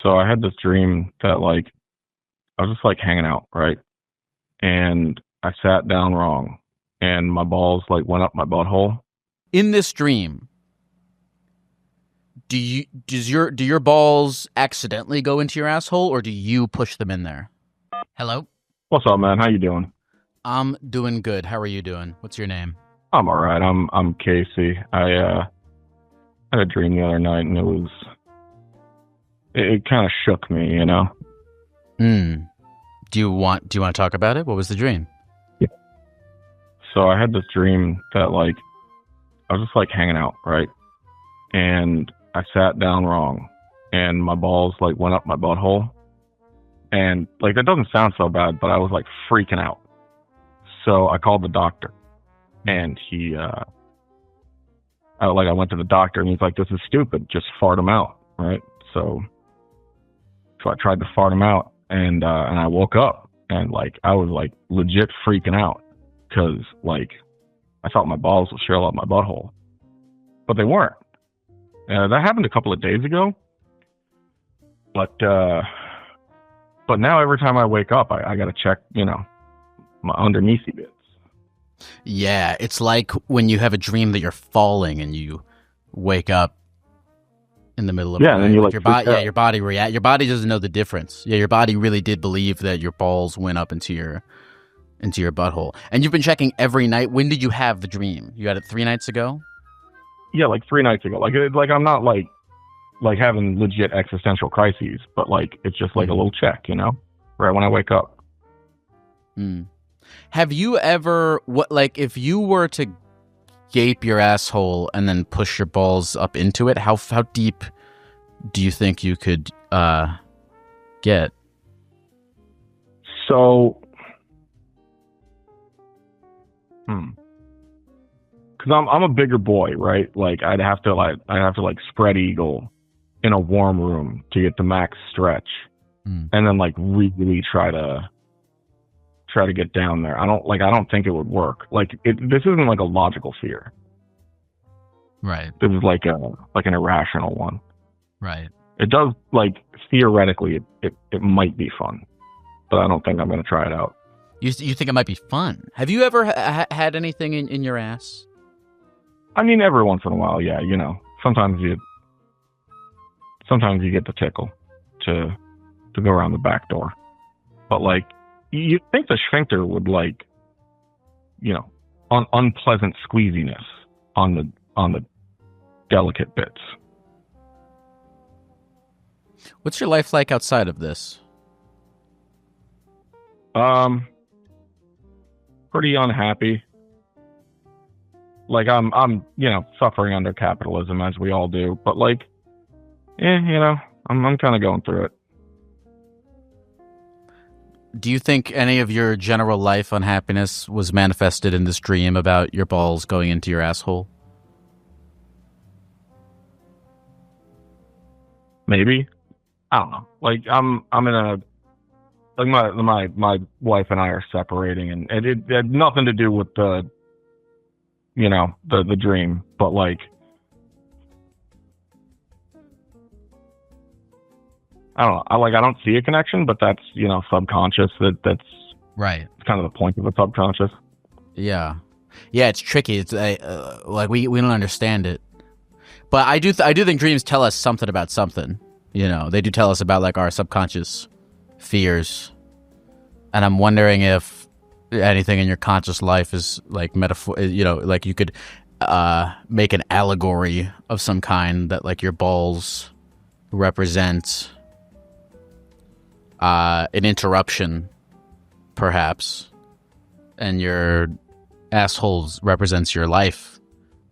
So I had this dream that I was just hanging out, right? And I sat down wrong and my balls went up my butthole. In this dream, do your balls accidentally go into your asshole, or do you push them in there? Hello? What's up, man? How you doing? I'm doing good. How are you doing? What's your name? I'm all right. I'm Casey. I had a dream the other night and it kind of shook me, you know. Hmm. Do you want to talk about it? What was the dream? Yeah. So I had this dream that I was just hanging out, right? And I sat down wrong and my balls went up my butthole. And that doesn't sound so bad, but I was freaking out. So I called the doctor and I went to the doctor and he's like, "This is stupid. Just fart him out." Right. So I tried to fart him out and I woke up and I was legit freaking out because I thought my balls would shrivel up my butthole, but they weren't. That happened a couple of days ago, but now every time I wake up, I got to check, my underneathy bits. Yeah, it's like when you have a dream that you're falling and you wake up in the middle of and then you your body. Yeah, your body doesn't know the difference. Yeah, your body really did believe that your balls went up into your butthole. And you've been checking every night. When did you have the dream? You had it 3 nights ago? Yeah, 3 nights ago. I'm not having legit existential crises, but it's just a little check, right when I wake up. Hmm. Have you ever if you were to gape your asshole and then push your balls up into it, how deep do you think you could get? So, because I'm a bigger boy, right? I'd have to spread eagle in a warm room to get the max stretch, and then really try to get down there. I don't think it would work. This isn't a logical fear. Right. This is an irrational one. Right. It does theoretically it might be fun, but I don't think I'm going to try it out. You think it might be fun? Have you ever had anything in your ass? I mean, every once in a while, yeah. Sometimes you get the tickle to go around the back door, but you'd think the sphincter would unpleasant squeeziness on the delicate bits. What's your life like outside of this? Pretty unhappy. I'm suffering under capitalism as we all do, but I'm kind of going through it. Do you think any of your general life unhappiness was manifested in this dream about your balls going into your asshole? Maybe. I don't know. I'm in a my wife and I are separating, and it had nothing to do with the dream, but I don't know. I don't see a connection, but that's subconscious. That's right. Kind of the point of the subconscious. Yeah, it's tricky. It's we don't understand it, but I do think dreams tell us something about something. They do tell us about our subconscious fears, and I'm wondering if anything in your conscious life is metaphor. You could make an allegory of some kind that your balls represent an interruption, perhaps, and your assholes represents your life,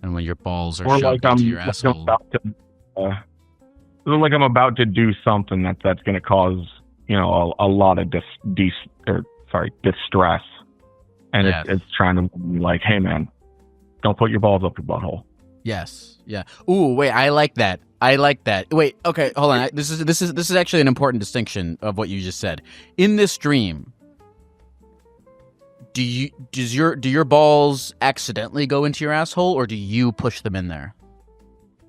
and when your balls are shoved into your asshole, I'm about to do something that's going to cause a lot of distress, and it's trying to be hey man, don't put your balls up your butthole. Yes. Yeah. Ooh, wait. I like that. Wait. Okay. Hold on. This is actually an important distinction of what you just said. In this dream, do your balls accidentally go into your asshole, or do you push them in there?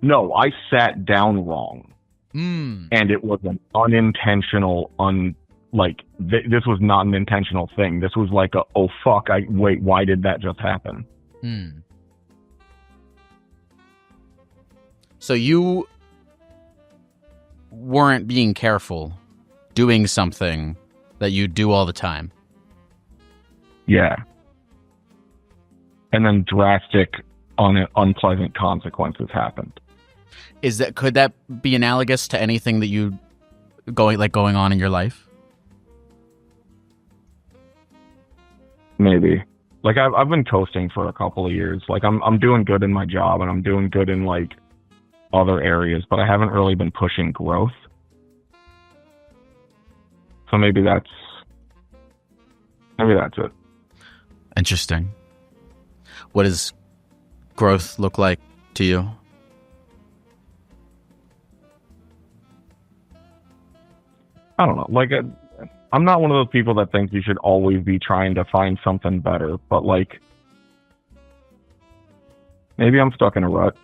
No, I sat down wrong, Mm. and it was an unintentional, this was not an intentional thing. This was like oh fuck, wait, why did that just happen? Mm. So you weren't being careful, doing something that you do all the time. Yeah. And then drastic, unpleasant consequences happened. Could that be analogous to anything that you going on in your life? Maybe. Like I've been coasting for a couple of years. Like I'm doing good in my job and I'm doing good in like other areas, but I haven't really been pushing growth. So maybe that's it. Interesting. What does growth look like to you? I don't know. Like I'm not one of those people that thinks you should always be trying to find something better, but like maybe I'm stuck in a rut.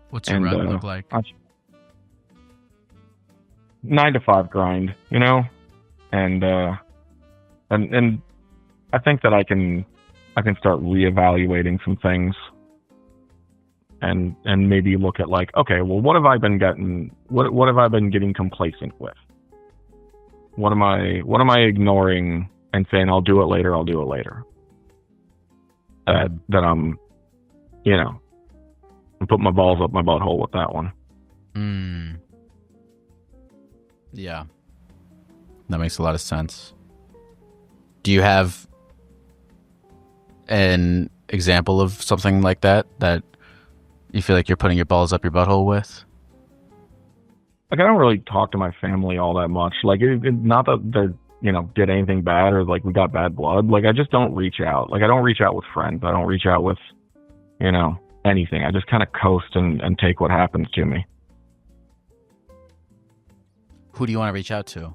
What's your rut look like? 9 to 5 grind, you know? And I think that I can start reevaluating some things and maybe look at like, okay, well, what have I been getting complacent with? What am I ignoring and saying I'll do it later? That I'm, I'm putting my balls up my butthole with that one. Yeah, that makes a lot of sense. Do you have an example of something like that you feel like you're putting your balls up your butthole with? Like, I don't really talk to my family all that much. Like, it's not that they, did anything bad or like we got bad blood. Like, I just don't reach out. Like, I don't reach out with friends. I don't reach out with, anything. I just kind of coast and take what happens to me. Who do you want to reach out to?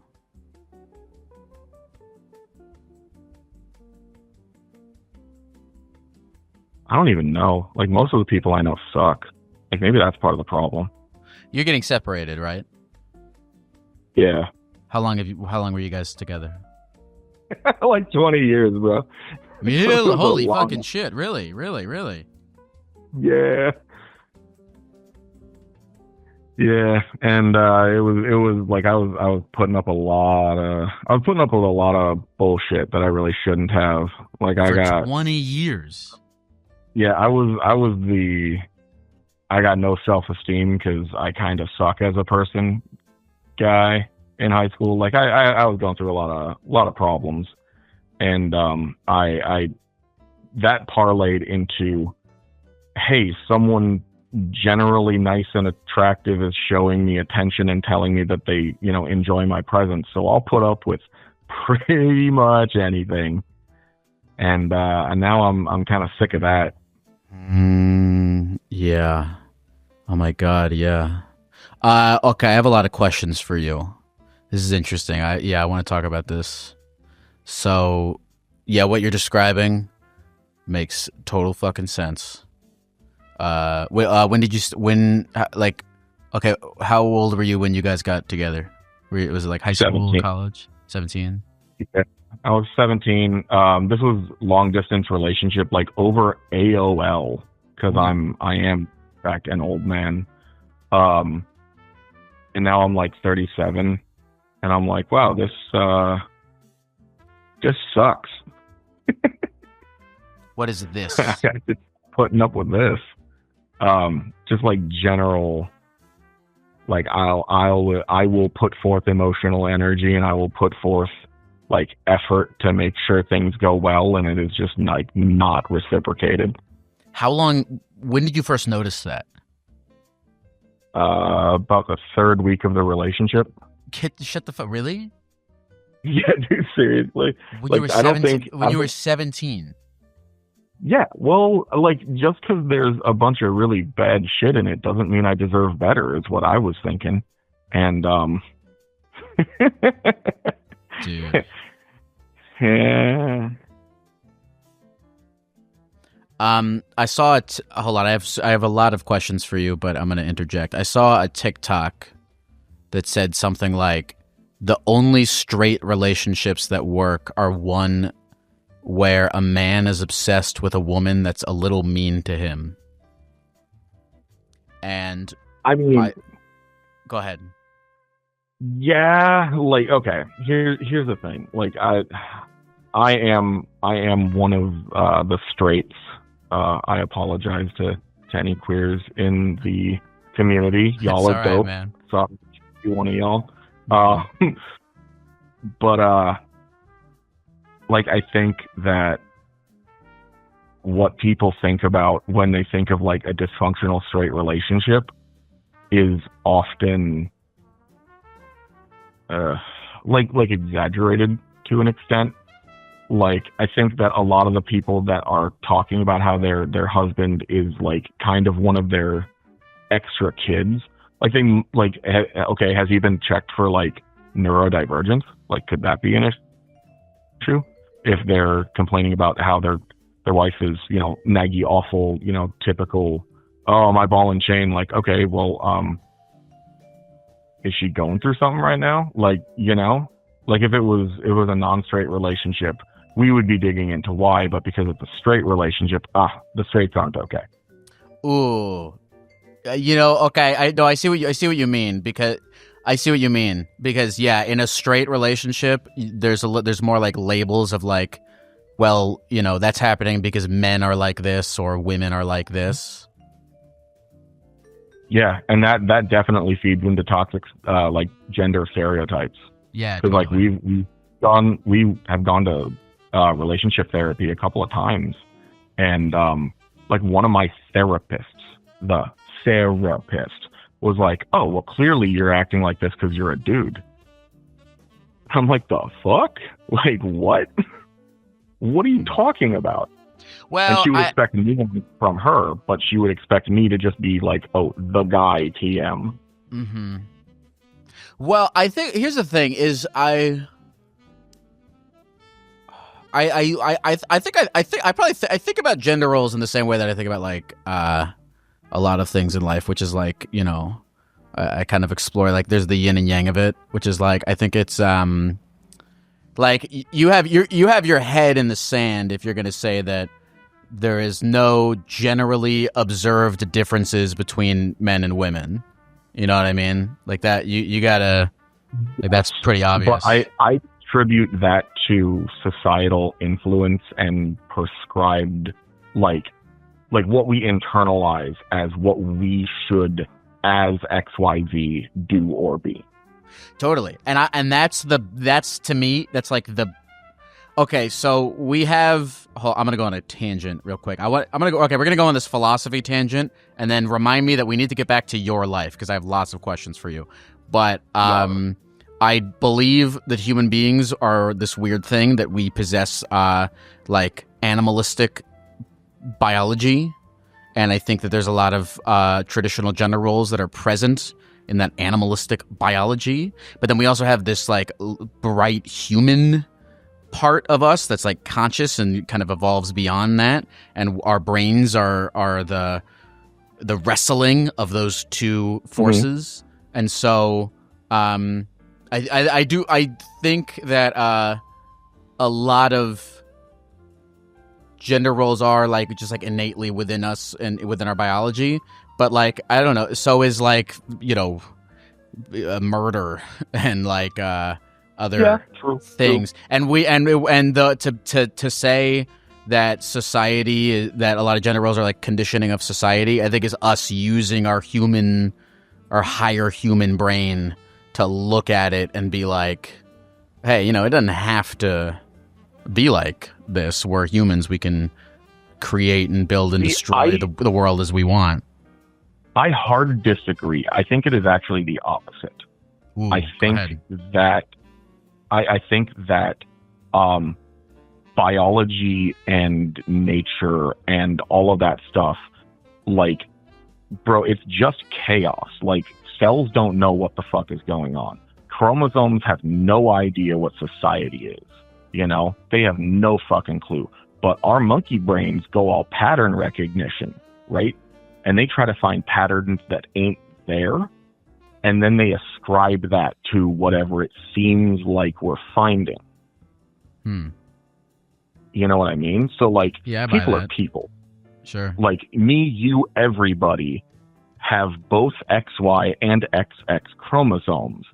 I don't even know. Like, most of the people I know suck. Like, maybe that's part of the problem. You're getting separated, right? Yeah. How long were you guys together? Like 20 years, bro. Yeah, holy fucking shit. Really? Yeah. Yeah, and it was like I was putting up a lot of bullshit that I really shouldn't have. Like, For I got 20 years. Yeah, I got no self-esteem because I kind of suck as a person guy in high school. Like, I was going through a lot of problems, and I that parlayed into, hey, someone generally nice and attractive is showing me attention and telling me that they, enjoy my presence. So I'll put up with pretty much anything. And now I'm kind of sick of that. Yeah. Oh my God. Yeah. Okay. I have a lot of questions for you. This is interesting. I want to talk about this. So yeah, what you're describing makes total fucking sense. Okay, how old were you when you guys got together? Was it like high school, 17. College? 17? Yeah, I was 17. This was long distance relationship, like over AOL, because I am back an old man. And now I'm like 37, and I'm like, wow, this sucks. What is this? Just putting up with this. Just like general, like I will put forth emotional energy, and I will put forth like effort to make sure things go well, and it is just like not reciprocated. When did you first notice that? About the third week of the relationship. Shut the fuck, really? Yeah, dude, seriously. When you were 17. Yeah, well, like, just because there's a bunch of really bad shit in it doesn't mean I deserve better, is what I was thinking. And, Dude. Yeah. I saw it. Hold on, I have a lot of questions for you, but I'm going to interject. I saw a TikTok that said something like, the only straight relationships that work are one where a man is obsessed with a woman that's a little mean to him. And I mean, go ahead. Yeah, like, okay. Here's the thing. Like, I am one of the straights. I apologize to any queers in the community. Y'all are dope. Man. So you one of y'all. But like, I think that what people think about when they think of like a dysfunctional straight relationship is often like exaggerated to an extent. Like, I think that a lot of the people that are talking about how their husband is like kind of one of their extra kids, like, they like, okay, has he been checked for like neurodivergence? Like, could that be an issue if they're complaining about how their wife is, you know, naggy, awful, you know, typical, oh, my ball and chain? Like, okay, well, is she going through something right now? Like, you know, like, if it was a non-straight relationship, we would be digging into why, but because it's a straight relationship, the straights aren't okay. Ooh, you know, okay, I see what you mean, because yeah, in a straight relationship, there's more like labels of like, well, you know, that's happening because men are like this or women are like this. Yeah, and that definitely feeds into toxic like gender stereotypes. Yeah, because totally. Like we have gone to relationship therapy a couple of times, and like, one of my therapists, was like, oh, well, clearly you're acting like this because you're a dude. I'm like, the fuck? Like, what? What are you talking about? Well, and she would expect me from her, but she would expect me to just be like, oh, the guy, TM. Mm-hmm. Well, I think here's the thing: is I think about gender roles in the same way that I think about like a lot of things in life, which is like, you know, I kind of explore, like, there's the yin and yang of it, which is like, I think it's like you have your head in the sand if you're going to say that there is no generally observed differences between men and women. You know what I mean? Like that, you gotta, like, that's pretty obvious. But I attribute that to societal influence and prescribed, like what we internalize as what we should, as XYZ, do or be. Totally. And that's to me, that's like the, okay, so we have, I'm going to go on a tangent real quick. We're going to go on this philosophy tangent, and then remind me that we need to get back to your life, because I have lots of questions for you. But I believe that human beings are this weird thing, that we possess like animalistic biology, and I think that there's a lot of traditional gender roles that are present in that animalistic biology, but then we also have this like bright human part of us that's like conscious and kind of evolves beyond that, and our brains are the wrestling of those two forces. Mm-hmm. And so I think that a lot of gender roles are like just like innately within us and within our biology, but like, I don't know, so is like, you know, murder and like other things. True. And to say that society, that a lot of gender roles are like conditioning of society, I think is us using our higher human brain to look at it and be like, hey, you know, it doesn't have to be like this. We're humans. We can create and build and destroy the world as we want. I hard disagree. I think it is actually the opposite. Ooh, I think that biology and nature and all of that stuff, like, bro, it's just chaos. Like, cells don't know what the fuck is going on. Chromosomes have no idea what society is. You know, they have no fucking clue. But our monkey brains go all pattern recognition, right? And they try to find patterns that ain't there, and then they ascribe that to whatever it seems like we're finding. You know what I mean? So, like, people are people. Sure. Like, me, you, everybody have both XY and XX chromosomes,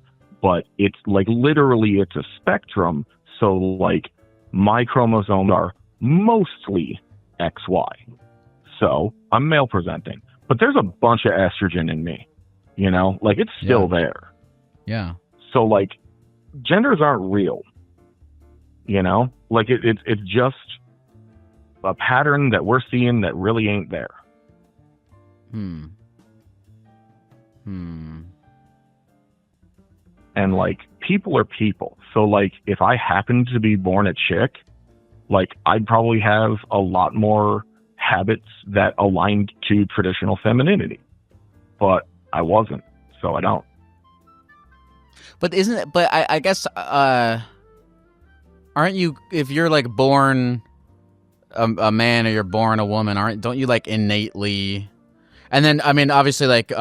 but it's, like, literally it's a spectrum. So, like, my chromosomes are mostly XY. So, I'm male presenting. But there's a bunch of estrogen in me, you know? Like, it's still there. Yeah. So, like, genders aren't real, you know? Like, it's just a pattern that we're seeing that really ain't there. And, like, people are people. So, like, if I happened to be born a chick, like, I'd probably have a lot more habits that aligned to traditional femininity. But I wasn't, so I don't. But isn't it, but I guess, aren't you, if you're, like, born a man or you're born a woman, don't you, like, innately, and then, I mean, obviously, like,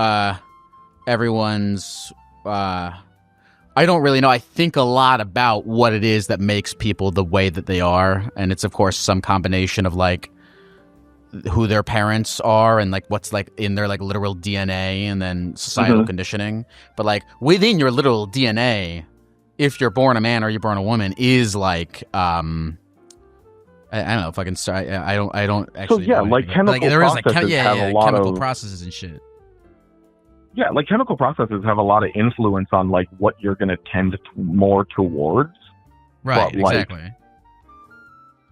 everyone's, I don't really know. I think a lot about what it is that makes people the way that they are. And it's, of course, some combination of, like, who their parents are and, like, what's, like, in their, like, literal DNA and then societal conditioning. But, like, within your literal DNA, if you're born a man or you're born a woman, is, like, I don't know if I can start. I don't actually. So, yeah, like, chemical processes have a lot chemical of processes and shit. Yeah, like, chemical processes have a lot of influence on, like, what you're going to tend more towards. Right, but, like, exactly.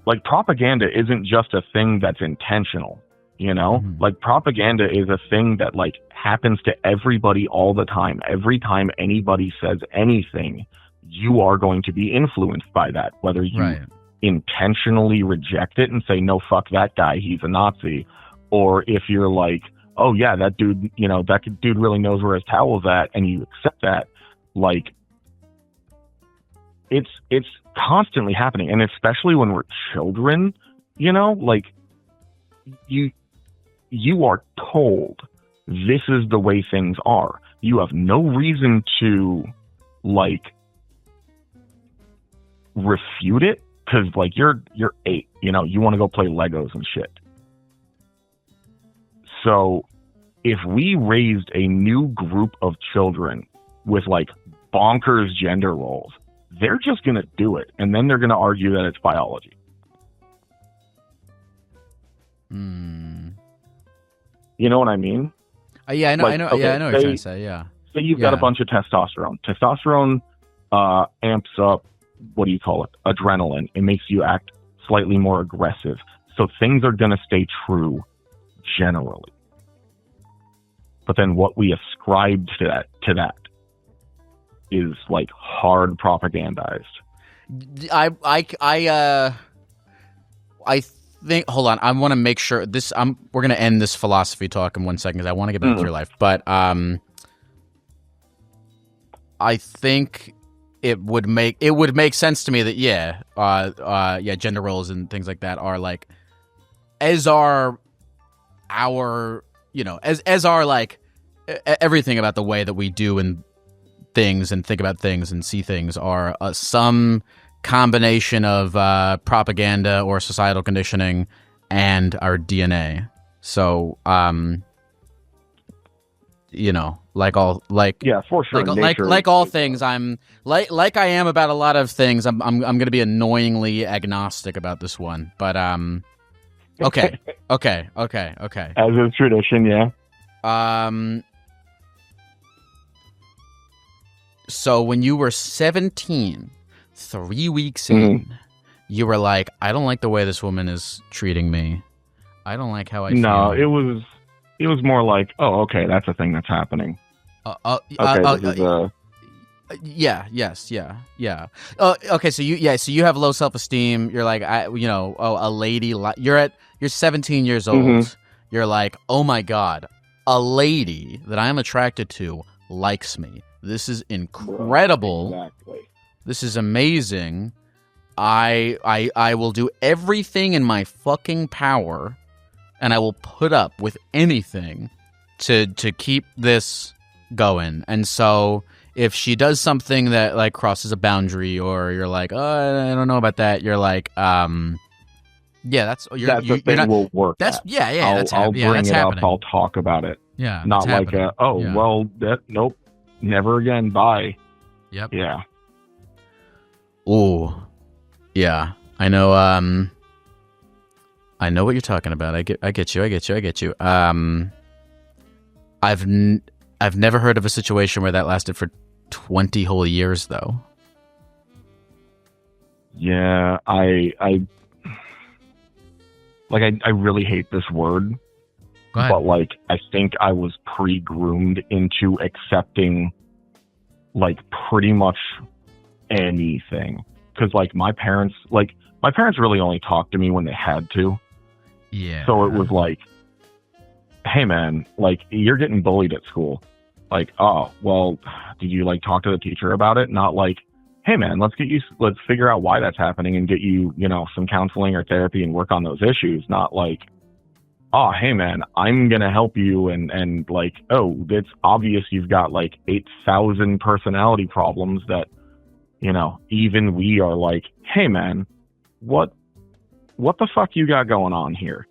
Like, propaganda isn't just a thing that's intentional, you know? Like, propaganda is a thing that, like, happens to everybody all the time. Every time anybody says anything, you are going to be influenced by that, whether you intentionally reject it and say, no, fuck that guy, he's a Nazi, or if you're like, oh yeah, that dude, you know, that dude really knows where his towel's at, and you accept that. Like, it's constantly happening, and especially when we're children, you know, like, you are told this is the way things are. You have no reason to, like, refute it, because, like, you're 8, you know, you want to go play Legos and shit. So if we raised a new group of children with, like, bonkers gender roles, they're just going to do it. And then they're going to argue that it's biology. You know what I mean? Yeah, I know. Like, I know. okay, Yeah, I know what you're trying to say. Yeah. So you've got a bunch of testosterone. Testosterone amps up, what do you call it? Adrenaline. It makes you act slightly more aggressive. So things are going to stay true generally. But then what we ascribe to that is, like, hard propagandized. I think, hold on, I want to make sure this, we're going to end this philosophy talk in 1 second because I want to get back to your life. But I think it would make sense to me that gender roles and things like that are, like, as are our, you know, as are, like, everything about the way that we do and things and think about things and see things are some combination of propaganda or societal conditioning and our DNA. So, you know, yeah, for sure. Like all things, I'm like I am about a lot of things. I'm going to be annoyingly agnostic about this one, but okay. As is tradition, yeah. So when you were 17, 3 weeks in, you were like, I don't like the way this woman is treating me. I don't like how I feel. No, it was more like, oh, okay, that's a thing that's happening. Yeah. Okay, so you have low self-esteem. You're like, a lady. You're 17 years old. You're like, oh my god, a lady that I'm attracted to likes me. This is incredible. Exactly. This is amazing. I will do everything in my fucking power, and I will put up with anything to keep this going. And so if she does something that like crosses a boundary, or you're like, oh, I don't know about that, you're like, yeah, that's the thing we'll work. That's at. I'll bring it up. I'll talk about it. Yeah, not like well, nope, never again. Bye. Yep. Yeah. Ooh. Yeah. I know. I know what you're talking about. I get you. I've never heard of a situation where that lasted for 20 whole years, though. Yeah, I really hate this word, but like I think I was pre-groomed into accepting like pretty much anything, because like my parents really only talked to me when they had to. Yeah. So it was like, hey man, like you're getting bullied at school. Like, oh, well, did you like talk to the teacher about it? Not like, hey man, let's figure out why that's happening and get you, some counseling or therapy and work on those issues. Not like, oh, hey man, I'm going to help you. And like, oh, it's obvious you've got like 8,000 personality problems that, even we are like, hey man, what the fuck you got going on here?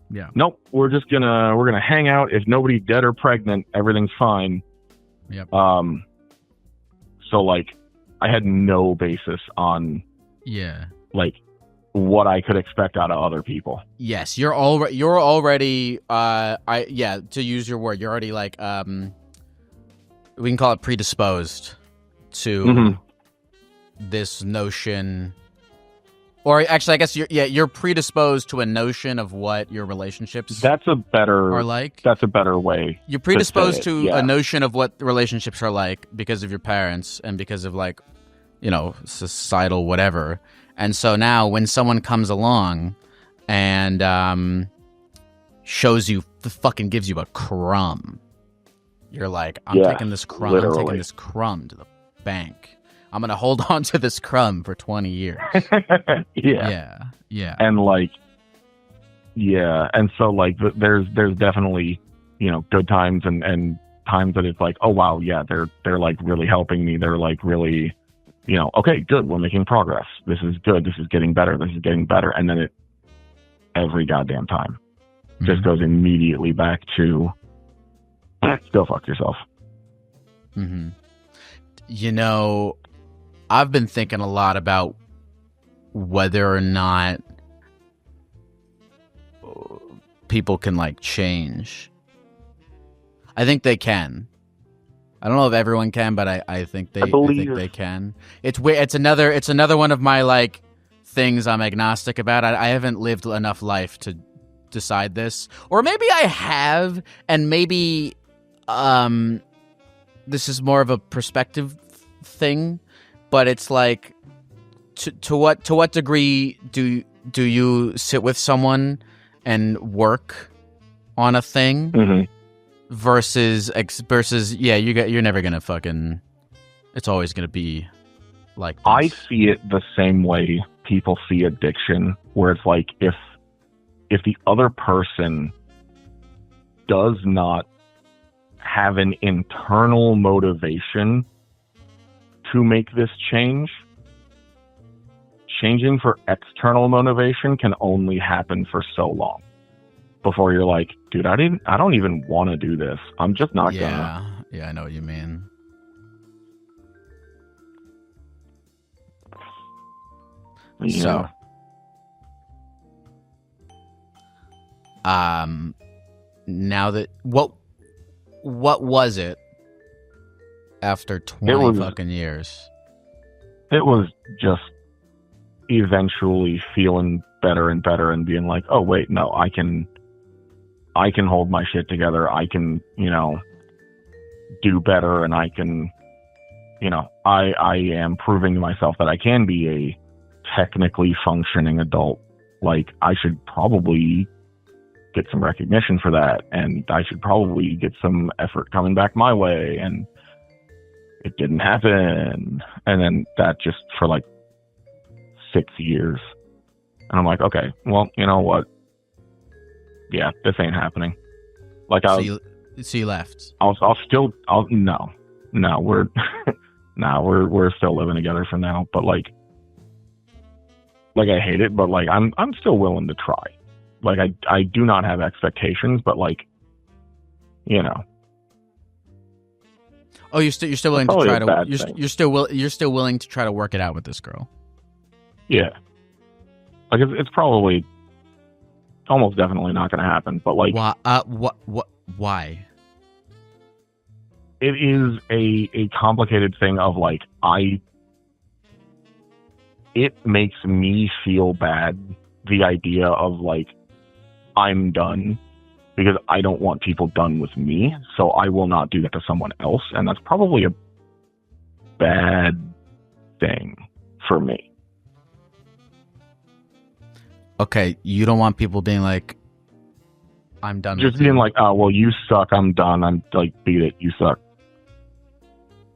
Yeah. Nope. We're gonna hang out. If nobody's dead or pregnant, everything's fine. Yep. So like, I had no basis on, like, what I could expect out of other people. Yes, you're already. To use your word, you're already like, we can call it predisposed to this notion. Or actually, I guess you're predisposed to a notion of what your relationships are like. That's a better way. You're predisposed to a notion of what relationships are like because of your parents and because of like, societal whatever. And so now when someone comes along and shows you, fucking gives you a crumb, you're like, I'm taking this crumb. Literally. I'm taking this crumb to the bank. I'm going to hold on to this crumb for 20 years. Yeah. And like, and so like, there's definitely, good times and times that it's like, oh wow, yeah, they're like really helping me. They're like really, okay, good, we're making progress. This is good. This is getting better. This is getting better. And then every goddamn time just goes immediately back to go fuck yourself. Mm-hmm. I've been thinking a lot about whether or not people can like change. I think they can. I don't know if everyone can, but I think they can. It's weird. It's another one of my like things I'm agnostic about. I haven't lived enough life to decide this, or maybe I have, and maybe this is more of a perspective thing. But it's like, to what degree do you sit with someone and work on a thing versus you're never gonna fucking, it's always gonna be like this. I see it the same way people see addiction, where it's like if the other person does not have an internal motivation to make this change, changing for external motivation can only happen for so long before you're like, dude, I don't even want to do this. I'm just not gonna. Yeah, I know what you mean. Yeah. So, now that what was it after 20 fucking years? It was just eventually feeling better and better and being like, oh wait, no, I can hold my shit together. I can, do better, and I can, I am proving to myself that I can be a technically functioning adult. Like, I should probably get some recognition for that, and I should probably get some effort coming back my way, and it didn't happen. And then that just for like 6 years. And I'm like, okay, well, you know what? Yeah, this ain't happening. Like, So you left. No, we're, we're still living together for now. But like I hate it, but like, I'm still willing to try. Like, I do not have expectations, but like, you know. Oh, you're still willing to try to you're still willing to try to work it out with this girl. Yeah. Like, it's probably almost definitely not going to happen, but like, why? It is a complicated thing of like, it makes me feel bad, the idea of like, I'm done, because I don't want people done with me, so I will not do that to someone else, and that's probably a bad thing for me. Okay, you don't want people being like, I'm done just with being you. like, oh, well, you suck, I'm done, I'm like, beat it, you suck.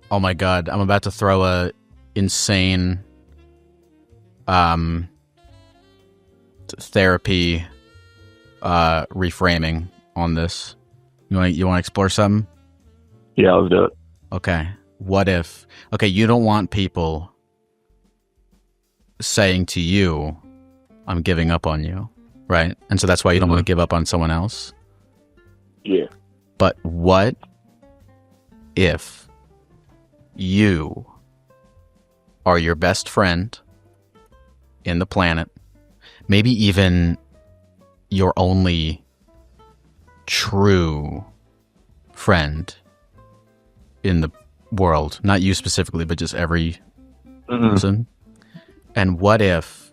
Oh my god, I'm about to throw a insane therapy reframing on this. You want to explore something? Yeah, let's do it. Okay. What if you don't want people saying to you, I'm giving up on you, right? And so that's why you don't want to give up on someone else? Yeah. But what if you are your best friend in the planet, maybe even your only true friend in the world, not you specifically, but just every person? And what if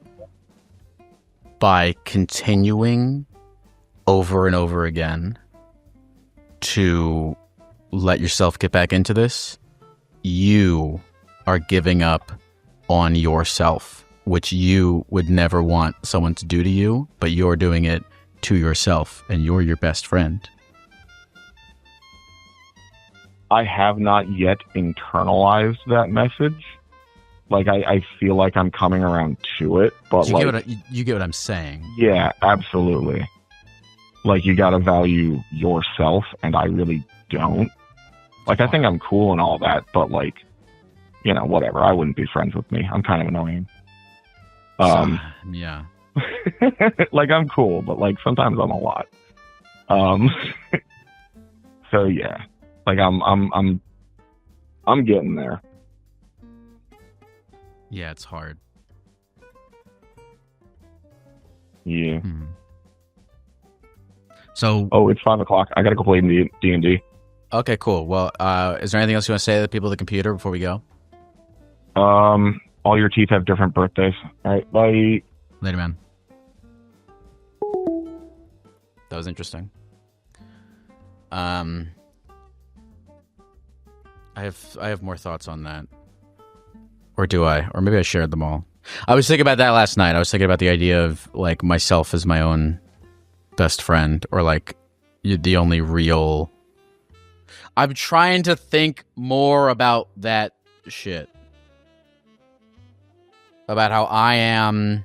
by continuing over and over again to let yourself get back into this, you are giving up on yourself, which you would never want someone to do to you, but you're doing it to yourself, and you're your best friend? I have not yet internalized that message. Like, I feel like I'm coming around to it, but you like... you get what I'm saying? Yeah, absolutely. Like, you gotta value yourself, and I really don't. Like, I think I'm cool and all that, but like, you know, whatever. I wouldn't be friends with me. I'm kind of annoying. Yeah. Like, I'm cool, but like, sometimes I'm a lot. So yeah, like, I'm getting there. Yeah, it's hard. Yeah. So. Oh, it's 5:00. I gotta go play D&D. Okay, cool. Well, is there anything else you want to say to the people at the computer before we go? All your teeth have different birthdays. All right, bye. Later, man. That was interesting. I have more thoughts on that. Or do I? Or maybe I shared them all. I was thinking about that last night. I was thinking about the idea of like myself as my own best friend, or like the only real... I'm trying to think more about that shit. About how I am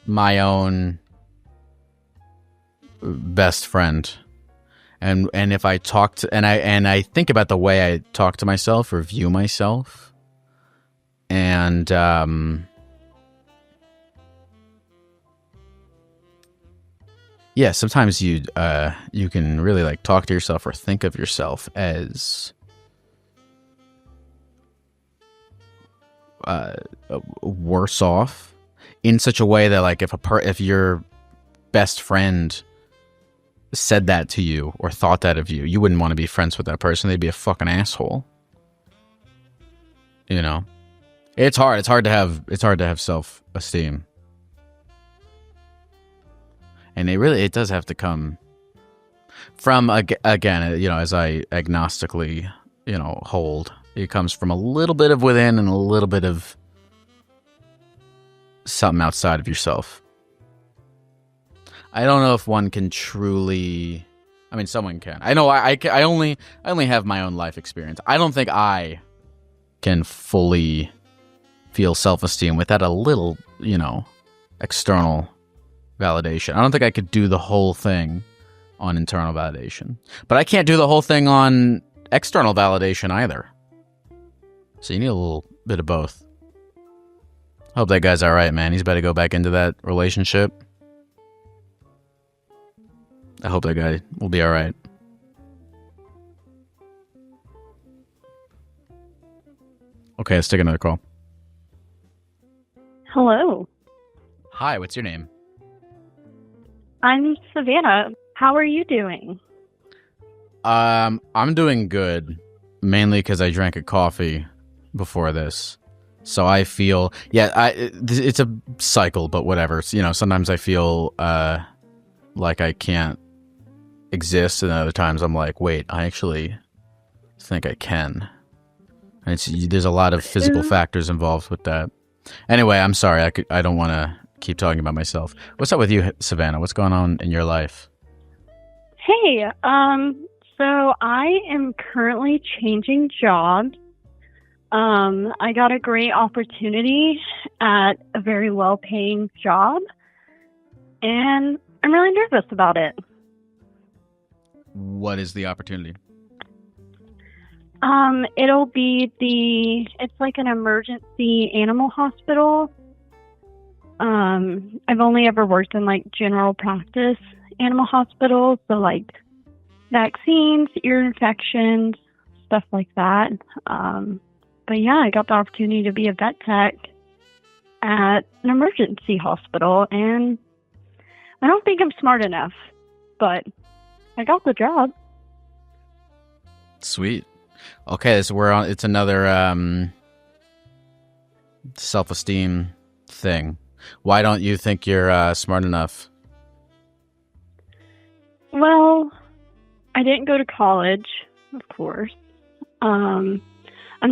my own best friend. And if I talk to... And I think about the way I talk to myself or view myself. And yeah, sometimes you can really like talk to yourself or think of yourself as worse off in such a way that like if your best friend said that to you or thought that of you, you wouldn't want to be friends with that person. They'd be a fucking asshole. You know? It's hard. It's hard to have self-esteem. And it does have to come from, again, you know, as I agnostically, you know, hold, it comes from a little bit of within and a little bit of something outside of yourself. I don't know if one can truly... I mean, someone can. I know I only have my own life experience. I don't think I can fully feel self-esteem without a little, external validation. I don't think I could do the whole thing on internal validation. But I can't do the whole thing on external validation either. So you need a little bit of both. Hope that guy's all right, man. He's about to go back into that relationship. I hope that guy will be all right. Okay, let's take another call. Hello. Hi, what's your name? I'm Savannah. How are you doing? I'm doing good, mainly because I drank a coffee before this. So I feel, it's a cycle, but whatever. So, sometimes I feel like I can't exist, and other times I'm like, wait, I actually think I can. And there's a lot of physical factors involved with that. Anyway, I'm sorry. I don't want to keep talking about myself. What's up with you, Savannah? What's going on in your life? Hey, so I am currently changing jobs. I got a great opportunity at a very well-paying job, and I'm really nervous about it. What is the opportunity? It'll be it's like an emergency animal hospital. I've only ever worked in like general practice animal hospitals, so like vaccines, ear infections, stuff like that. But yeah, I got the opportunity to be a vet tech at an emergency hospital, and I don't think I'm smart enough, but I got the job. Sweet. Okay, so we're on. It's another self-esteem thing. Why don't you think you're smart enough? Well, I didn't go to college, of course. I'm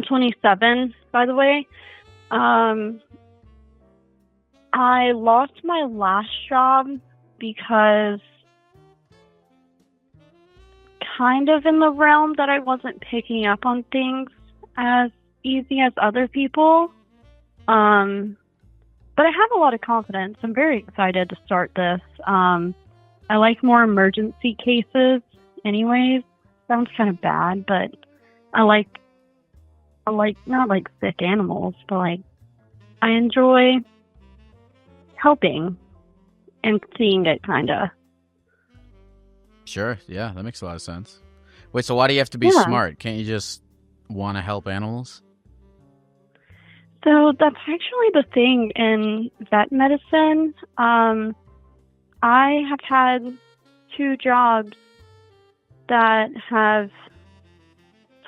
27, by the way. I lost my last job because kind of in the realm that I wasn't picking up on things as easy as other people. But I have a lot of confidence. I'm very excited to start this. I like more emergency cases anyways. Sounds kind of bad, but I like not like sick animals, but like I enjoy helping and seeing it kind of. Sure, yeah, that makes a lot of sense. Wait, so why do you have to be smart? Can't you just want to help animals? So that's actually the thing in vet medicine. I have had 2 jobs that have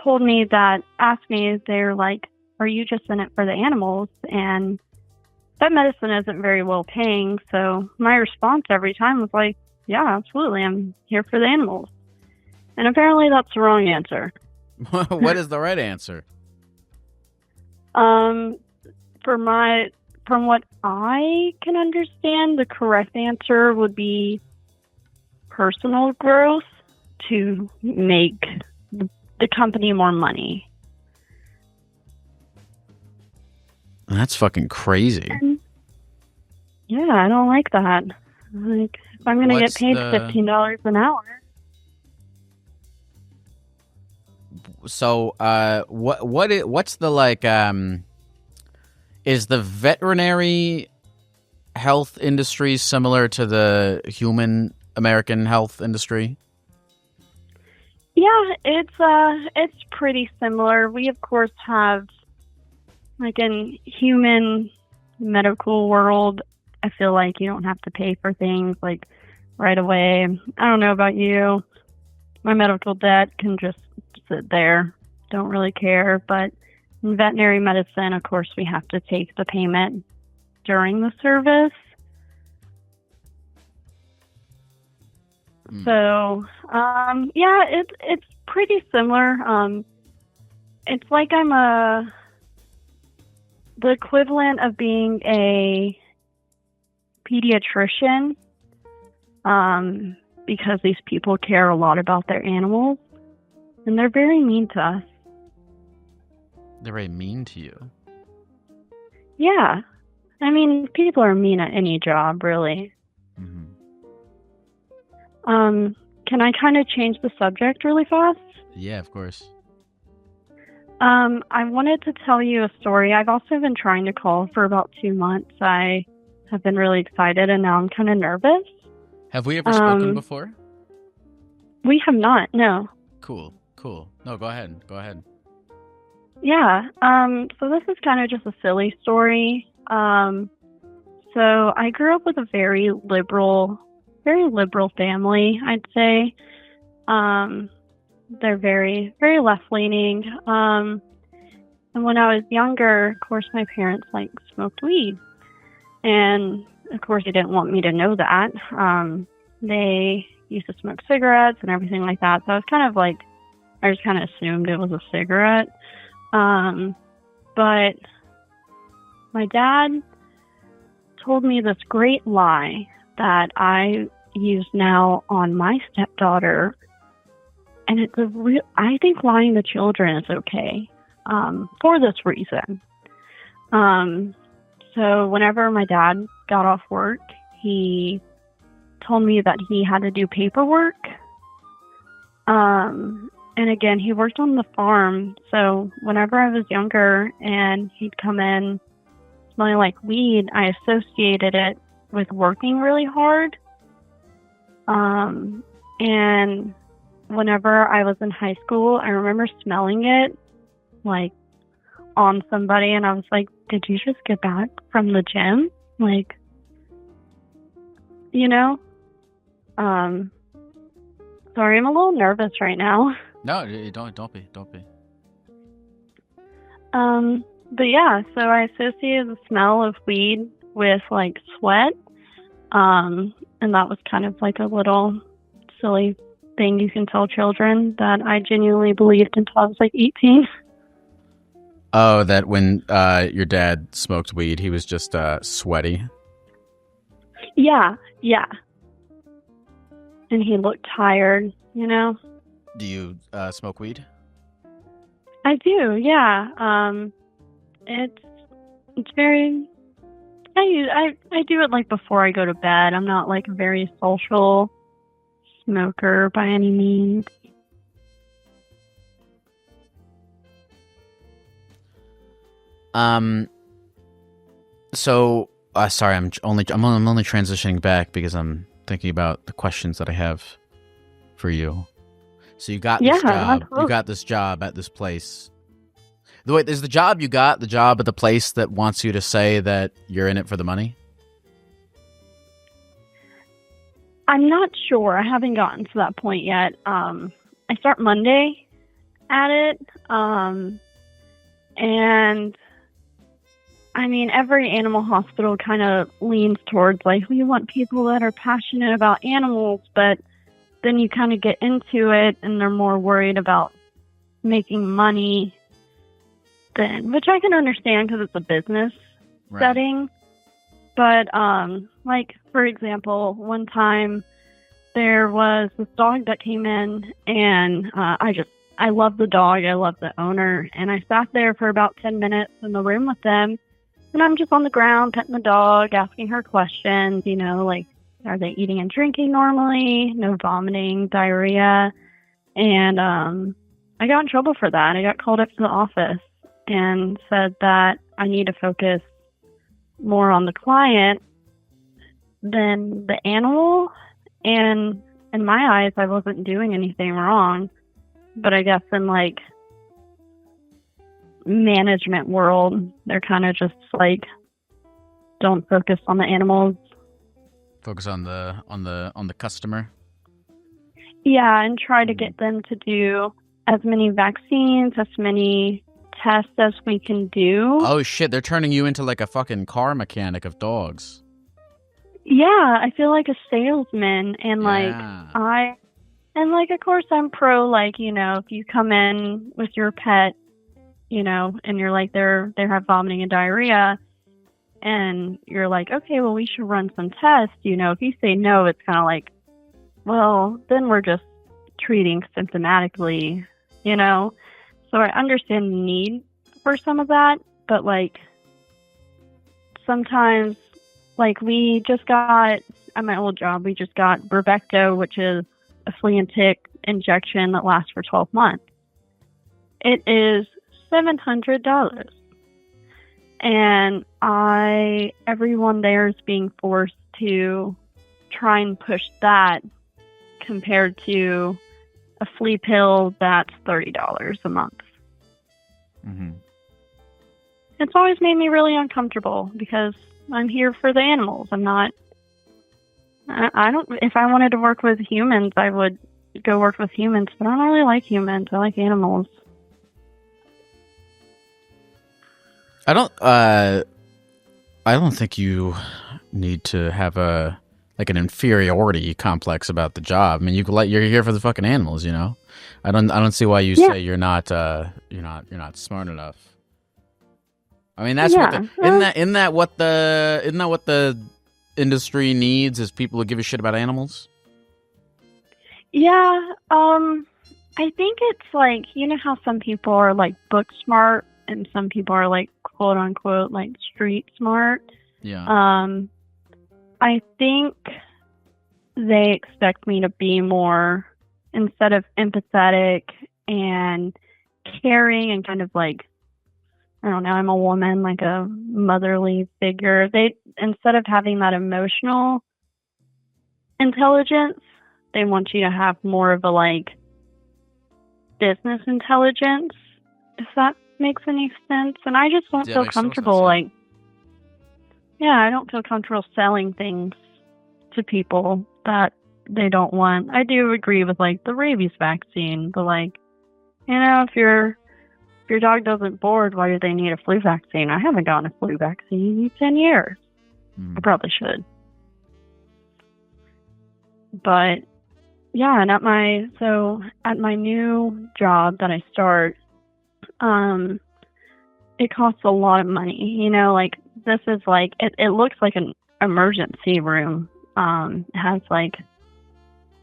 told me that, asked me, they're like, are you just in it for the animals? And vet medicine isn't very well paying, so my response every time was like, yeah, absolutely, I'm here for the animals. And apparently that's the wrong answer. What is the right answer? From what I can understand, the correct answer would be personal growth to make the company more money. That's fucking crazy. Yeah, I don't like that. Like, if I'm going to get paid $15 an hour. So, what's the like? Is the veterinary health industry similar to the human American health industry? Yeah, it's pretty similar. We of course have, like in human medical world, I feel like you don't have to pay for things like right away. I don't know about you. My medical debt can just sit there. Don't really care. But in veterinary medicine, of course, we have to take the payment during the service. So, yeah, it's pretty similar. It's like I'm the equivalent of being a pediatrician, because these people care a lot about their animals, and they're very mean to us. They're very mean to you? Yeah. I mean, people are mean at any job, really. Mm-hmm. Can I kind of change the subject really fast? Yeah, of course. I wanted to tell you a story. I've also been trying to call for about 2 months. I have been really excited, and now I'm kind of nervous. Have we ever spoken before? We have not, no. Cool. No, go ahead. Yeah, so this is kind of just a silly story. So I grew up with a very liberal family, I'd say. They're very, very left-leaning. And when I was younger, of course, my parents, smoked weed. And, of course, they didn't want me to know that. They used to smoke cigarettes and everything like that. So I was kind of I just kind of assumed it was a cigarette. But my dad told me this great lie that I use now on my stepdaughter. And it's I think lying to children is okay, for this reason. So whenever my dad got off work, he told me that he had to do paperwork. And again, he worked on the farm. So whenever I was younger and he'd come in smelling like weed, I associated it with working really hard. And whenever I was in high school, I remember smelling it on somebody, and I was like, did you just get back from the gym? Sorry, I'm a little nervous right now. No, don't be. But yeah, so I associated the smell of weed with sweat. And that was kind of a little silly thing you can tell children that I genuinely believed until I was 18. Oh, that when your dad smoked weed, he was just sweaty? Yeah. And he looked tired, Do you smoke weed? I do, yeah. It's very... I do it before I go to bed. I'm not a very social smoker by any means. So sorry, I'm only transitioning back because I'm thinking about the questions that I have for you. So you got this job. You got this job at this place. Wait, is the job you got the job at the place that wants you to say that you're in it for the money? I'm not sure. I haven't gotten to that point yet. I start Monday at it. And I mean, every animal hospital kind of leans towards we want people that are passionate about animals, but then you kind of get into it and they're more worried about making money which I can understand because it's a business setting. But, for example, one time there was this dog that came in, and I love the dog. I love the owner. And I sat there for about 10 minutes in the room with them, and I'm just on the ground petting the dog, asking her questions, are they eating and drinking normally? No vomiting, diarrhea. And I got in trouble for that. I got called up to the office and said that I need to focus more on the client than the animal. And in my eyes, I wasn't doing anything wrong. But I guess in management world, they're kind of just don't focus on the animals. Focus on the customer. Yeah, and try to get them to do as many vaccines, as many tests as we can do. Oh shit, they're turning you into a fucking car mechanic of dogs. Yeah, I feel like a salesman, and of course I'm pro, if you come in with your pet, and you're they have vomiting and diarrhea, and you're okay, well, we should run some tests, if you say no, it's kind of well, then we're just treating symptomatically, So I understand the need for some of that, but sometimes, like, we just got, at my old job, we just got Bravecto, which is a flea and tick injection that lasts for 12 months. It is $700. And everyone there is being forced to try and push that compared to a flea pill that's $30 a month. Mm-hmm. It's always made me really uncomfortable because I'm here for the animals. I'm not. I don't. If I wanted to work with humans, I would go work with humans. But I don't really like humans. I like animals. I don't think you need to have an inferiority complex about the job. I mean, you're here for the fucking animals, you know. I don't see why you say you're not smart enough. I mean, that's isn't that what the industry needs, is people who give a shit about animals? Yeah. I think it's like, you know how some people are like book smart and some people are like quote unquote like street smart. Yeah. I think they expect me to be more, instead of empathetic and caring and kind of like, I don't know, I'm a woman, like a motherly figure. Instead of having that emotional intelligence, they want you to have more of a like business intelligence, if that makes any sense. And I just don't feel comfortable I don't feel comfortable selling things to people that they don't want. I do agree with like the rabies vaccine, but like, you know, if your dog doesn't board, why do they need a flu vaccine? I haven't gotten a flu vaccine in 10 years. I probably should. But yeah, and at my new job that I start, it costs a lot of money. You know, like this is like it looks like an emergency room. It has like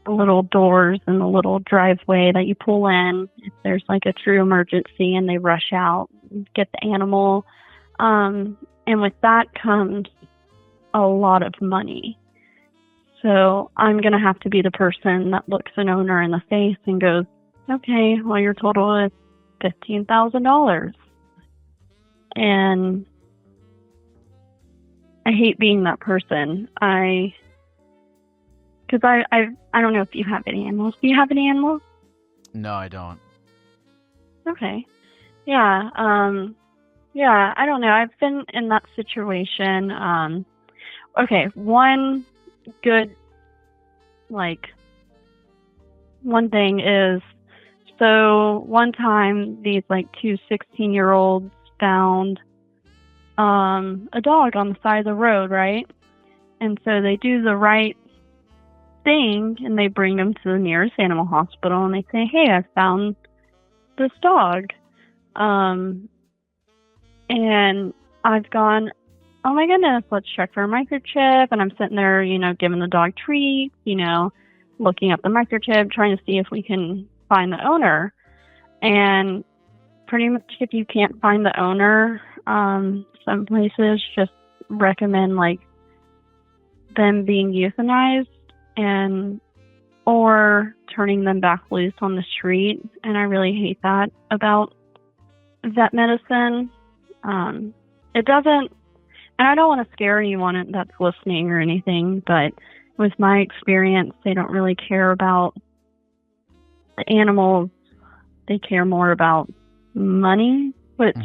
little doors and a little driveway that you pull in if there's like a true emergency, and they rush out and get the animal. And with that comes a lot of money. So I'm going to have to be the person that looks an owner in the face and goes, okay, well, your total is $15,000. And I hate being that person. Because I don't know if you have any animals. Do you have any animals? No, I don't. Okay. Yeah. Yeah, I don't know. I've been in that situation. Okay, one good, like, one thing is, so one time these, like, two 16-year-olds found a dog on the side of the road, right? And so they do the right thing, and they bring them to the nearest animal hospital, and they say, hey, I found this dog. And I've gone, oh my goodness, let's check for a microchip. And I'm sitting there, you know, giving the dog treats, you know, looking up the microchip, trying to see if we can find the owner. And pretty much if you can't find the owner, some places just recommend like them being euthanized or turning them back loose on the street. And I really hate that about vet medicine. It doesn't, and I don't want to scare anyone that's listening or anything, but with my experience, they don't really care about the animals. They care more about money, which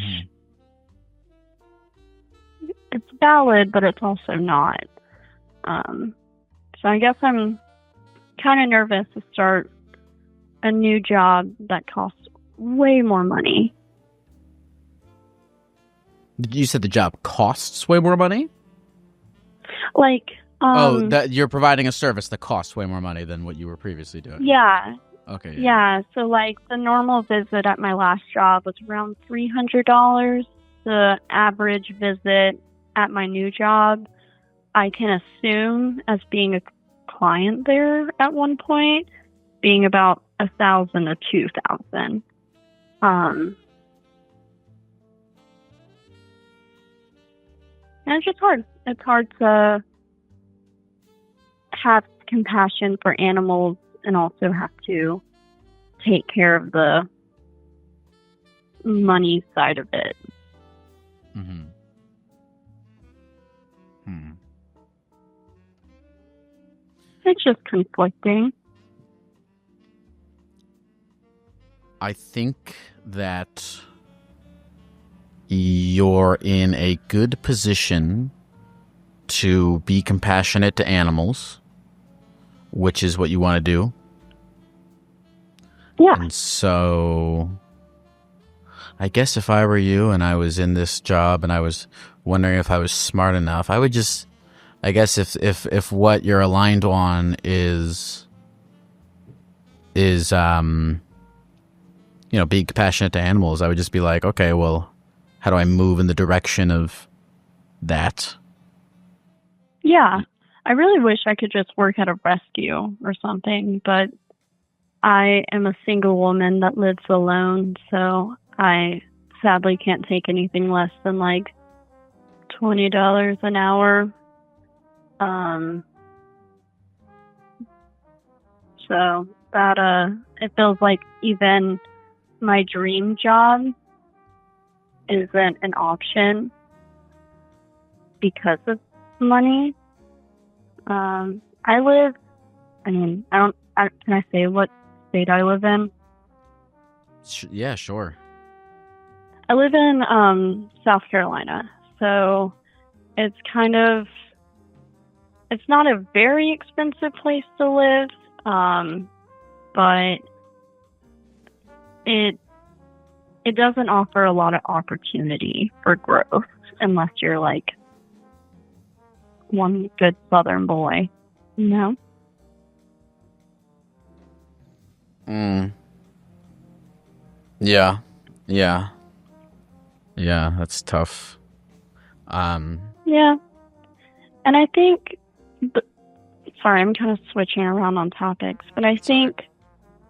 it's valid, but it's also not. So I guess I'm kind of nervous to start a new job that costs way more money. You said the job costs way more money? Like, that you're providing a service that costs way more money than what you were previously doing. Yeah. Okay. Yeah. So like the normal visit at my last job was around $300. The average visit at my new job, I can assume, as being a client there at one point, being about $1,000 to $2,000. And it's just hard. It's hard to have compassion for animals and also have to take care of the money side of it. Mm-hmm. It's just conflicting. I think that you're in a good position to be compassionate to animals, which is what you want to do. Yeah. And so I guess if I were you and I was in this job and I was wondering if I was smart enough, I would just, I guess if what you're aligned on is being compassionate to animals, I would just be like, okay, well, how do I move in the direction of that? Yeah. I really wish I could just work at a rescue or something, but I am a single woman that lives alone, so I sadly can't take anything less than like $20 an hour. So that it feels like even my dream job isn't an option because of money. Can I say what state I live in? Yeah, sure. I live in South Carolina, so it's not a very expensive place to live, but it doesn't offer a lot of opportunity for growth unless you're like one good Southern boy, you know? Yeah. Yeah, that's tough. Yeah. And I think, sorry, I'm kind of switching around on topics, but I think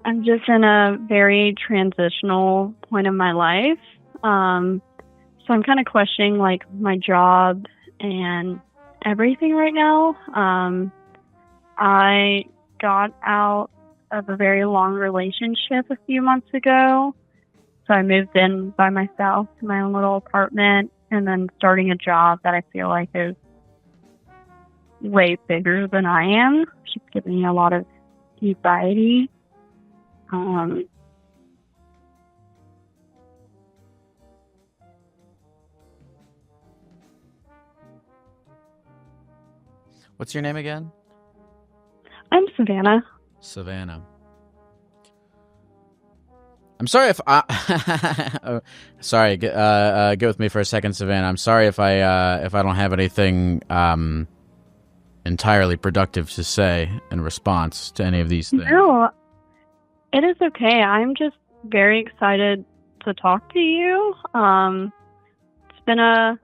I'm just in a very transitional point of my life. So I'm kind of questioning like my job and everything right now. I got out of a very long relationship a few months ago. So I moved in by myself to my own little apartment and then starting a job that I feel like is way bigger than I am. She's giving me a lot of anxiety. What's your name again? I'm Savannah. Savannah. I'm sorry if I. Sorry, go with me for a second, Savannah. I'm sorry if I don't have anything entirely productive to say in response to any of these things. No, it is okay. I'm just very excited to talk to you. It's been an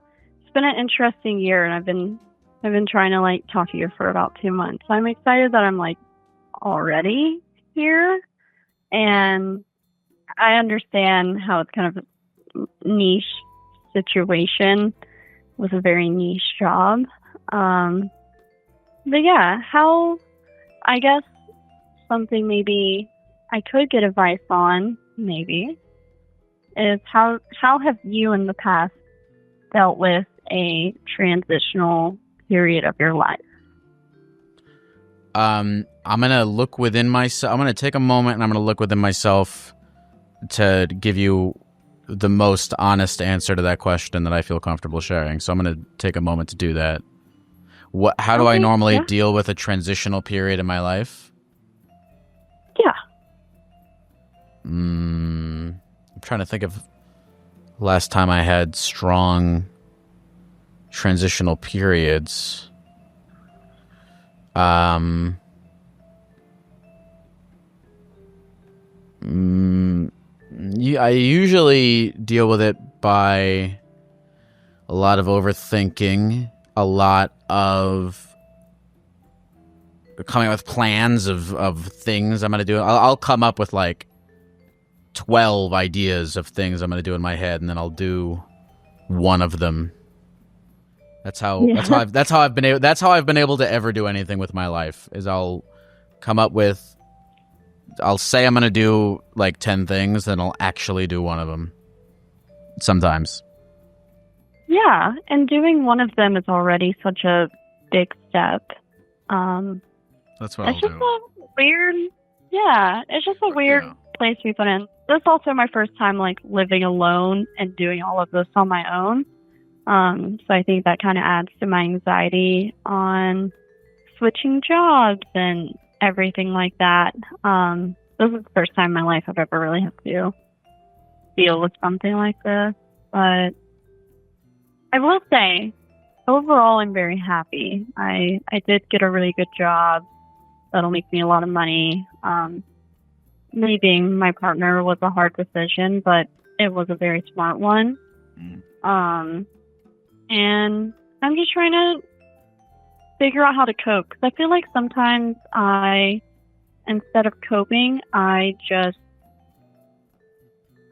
interesting year, and I've been trying to like talk to you for about 2 months. I'm excited that I'm like already here, and I understand how it's kind of a niche situation with a very niche job. But yeah, I guess something maybe I could get advice on, maybe, is how have you in the past dealt with a transitional period of your life? I'm gonna look within myself. I'm gonna take a moment and I'm gonna look within myself to give you the most honest answer to that question that I feel comfortable sharing. So I'm gonna take a moment to do that. How do I normally deal with a transitional period in my life? Yeah. I'm trying to think of last time I had strong transitional periods. I usually deal with it by a lot of overthinking, a lot of coming up with plans of things I'm going to do. I'll come up with like 12 ideas of things I'm going to do in my head, and then I'll do one of them. That's how I've been able to ever do anything with my life. Is I'll say I'm gonna do like 10 things, and I'll actually do one of them. Sometimes. Yeah, and doing one of them is already such a big step. That's what I'll do. It's just a weird place to be put in. This is also my first time like living alone and doing all of this on my own. So I think that kind of adds to my anxiety on switching jobs and everything like that. This is the first time in my life I've ever really had to deal with something like this. But I will say, overall, I'm very happy. I did get a really good job that'll make me a lot of money. Leaving my partner was a hard decision, but it was a very smart one. And I'm just trying to figure out how to cope. Because I feel like sometimes instead of coping, I